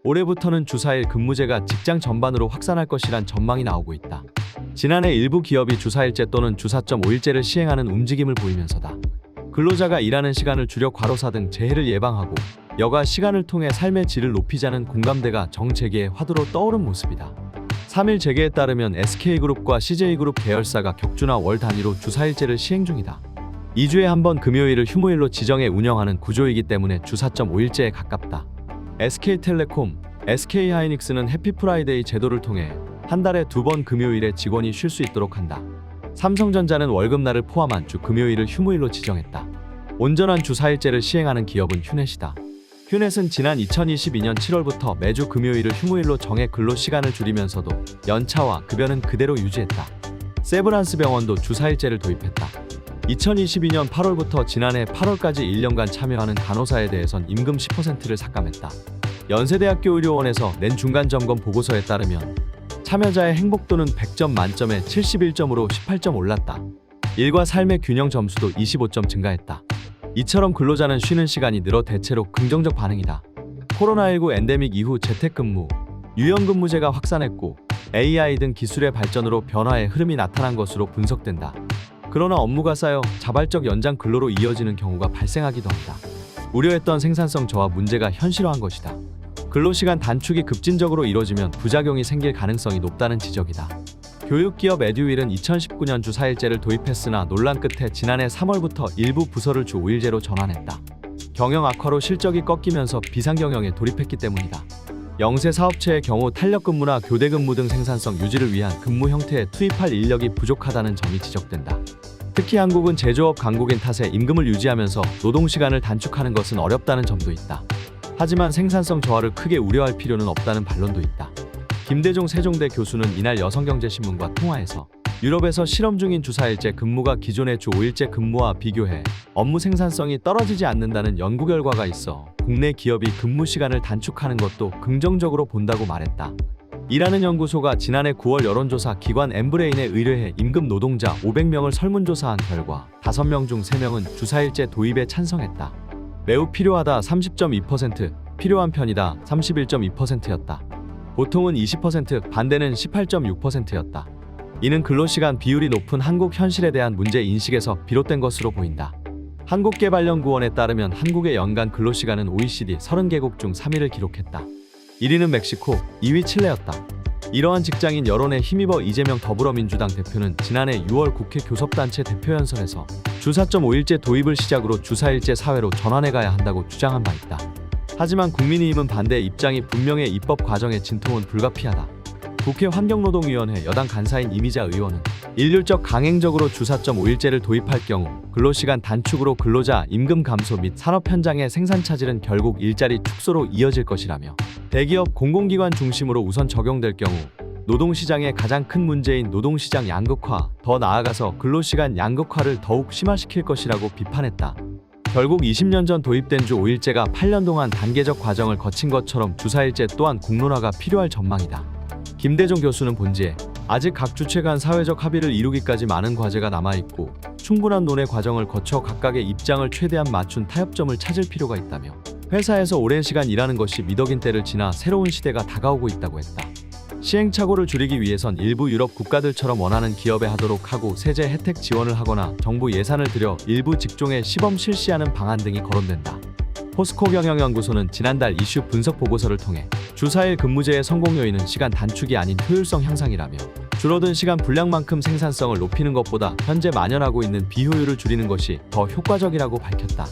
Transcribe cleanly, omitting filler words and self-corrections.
올해부터는 주 4일 근무제가 직장 전반으로 확산할 것이란 전망이 나오고 있다. 지난해 일부 기업이 주 4일제 또는 주 4.5일제를 시행하는 움직임을 보이면서다. 근로자가 일하는 시간을 줄여 과로사 등 재해를 예방하고 여가 시간을 통해 삶의 질을 높이자는 공감대가 정재계의 화두로 떠오른 모습이다. 3일 재계에 따르면 SK그룹과 CJ그룹 계열사가 격주나 월 단위로 주 4일제를 시행 중이다. 2주에 한 번 금요일을 휴무일로 지정해 운영하는 구조이기 때문에 주 4.5일제에 가깝다. SK텔레콤, SK하이닉스는 해피프라이데이 제도를 통해 한 달에 2번 금요일에 직원이 쉴 수 있도록 한다. 삼성전자는 월급날을 포함한 주 금요일을 휴무일로 지정했다. 온전한 주 4일제를 시행하는 기업은 휴넷이다. 휴넷은 지난 2022년 7월부터 매주 금요일을 휴무일로 정해 근로시간을 줄이면서도 연차와 급여는 그대로 유지했다. 세브란스 병원도 주 4일제를 도입했다. 2022년 8월부터 지난해 8월까지 1년간 참여하는 간호사에 대해선 임금 10%를 삭감했다. 연세대학교 의료원에서 낸 중간점검 보고서에 따르면 참여자의 행복도는 100점 만점에 71점으로 18점 올랐다. 일과 삶의 균형 점수도 25점 증가했다. 이처럼 근로자는 쉬는 시간이 늘어 대체로 긍정적 반응이다. 코로나19 엔데믹 이후 재택근무, 유연근무제가 확산했고 AI 등 기술의 발전으로 변화의 흐름이 나타난 것으로 분석된다. 그러나 업무가 쌓여 자발적 연장 근로로 이어지는 경우가 발생하기도 한다. 우려했던 생산성 저하 문제가 현실화한 것이다. 근로시간 단축이 급진적으로 이뤄지면 부작용이 생길 가능성이 높다는 지적이다. 교육기업 에듀윌은 2019년 주 4일제를 도입했으나 논란 끝에 지난해 3월부터 일부 부서를 주 5일제로 전환했다. 경영 악화로 실적이 꺾이면서 비상경영에 돌입했기 때문이다. 영세 사업체의 경우 탄력근무나 교대근무 등 생산성 유지를 위한 근무 형태에 투입할 인력이 부족하다는 점이 지적된다. 특히 한국은 제조업 강국인 탓에 임금을 유지하면서 노동시간을 단축하는 것은 어렵다는 점도 있다. 하지만 생산성 저하를 크게 우려할 필요는 없다는 반론도 있다. 김대종 세종대 교수는 이날 여성경제신문과 통화에서 유럽에서 실험 중인 주 4일제 근무가 기존의 주 5일제 근무와 비교해 업무 생산성이 떨어지지 않는다는 연구 결과가 있어 국내 기업이 근무 시간을 단축하는 것도 긍정적으로 본다고 말했다. 이라는 연구소가 지난해 9월 여론조사 기관 엠브레인에 의뢰해 임금 노동자 500명을 설문조사한 결과 5명 중 3명은 주 4일제 도입에 찬성했다. 매우 필요하다 30.2%, 필요한 편이다 31.2%였다. 보통은 20%, 반대는 18.6%였다. 이는 근로시간 비율이 높은 한국 현실에 대한 문제 인식에서 비롯된 것으로 보인다. 한국개발연구원에 따르면 한국의 연간 근로시간은 OECD 30개국 중 3위를 기록했다. 1위는 멕시코, 2위 칠레였다. 이러한 직장인 여론에 힘입어 이재명 더불어민주당 대표는 지난해 6월 국회 교섭단체 대표연설에서 주 4.5일제 도입을 시작으로 주 4일제 사회로 전환해가야 한다고 주장한 바 있다. 하지만 국민의힘은 반대 입장이 분명해 입법 과정의 진통은 불가피하다. 국회 환경노동위원회 여당 간사인 이미자 의원은 일률적 강행적으로 주 4.5일제를 도입할 경우 근로시간 단축으로 근로자 임금 감소 및 산업 현장의 생산 차질은 결국 일자리 축소로 이어질 것이라며 대기업 공공기관 중심으로 우선 적용될 경우 노동시장의 가장 큰 문제인 노동시장 양극화, 더 나아가서 근로시간 양극화를 더욱 심화시킬 것이라고 비판했다. 결국 20년 전 도입된 주 5일제가 8년 동안 단계적 과정을 거친 것처럼 주 4일제 또한 공론화가 필요할 전망이다. 김대종 교수는 본지에 아직 각 주체 간 사회적 합의를 이루기까지 많은 과제가 남아있고 충분한 논의 과정을 거쳐 각각의 입장을 최대한 맞춘 타협점을 찾을 필요가 있다며 회사에서 오랜 시간 일하는 것이 미덕인 때를 지나 새로운 시대가 다가오고 있다고 했다. 시행착오를 줄이기 위해선 일부 유럽 국가들처럼 원하는 기업에 하도록 하고 세제 혜택 지원을 하거나 정부 예산을 들여 일부 직종에 시범 실시하는 방안 등이 거론된다. 포스코 경영연구소는 지난달 이슈 분석 보고서를 통해 주 4일 근무제의 성공 요인은 시간 단축이 아닌 효율성 향상이라며 줄어든 시간 분량만큼 생산성을 높이는 것보다 현재 만연하고 있는 비효율을 줄이는 것이 더 효과적이라고 밝혔다.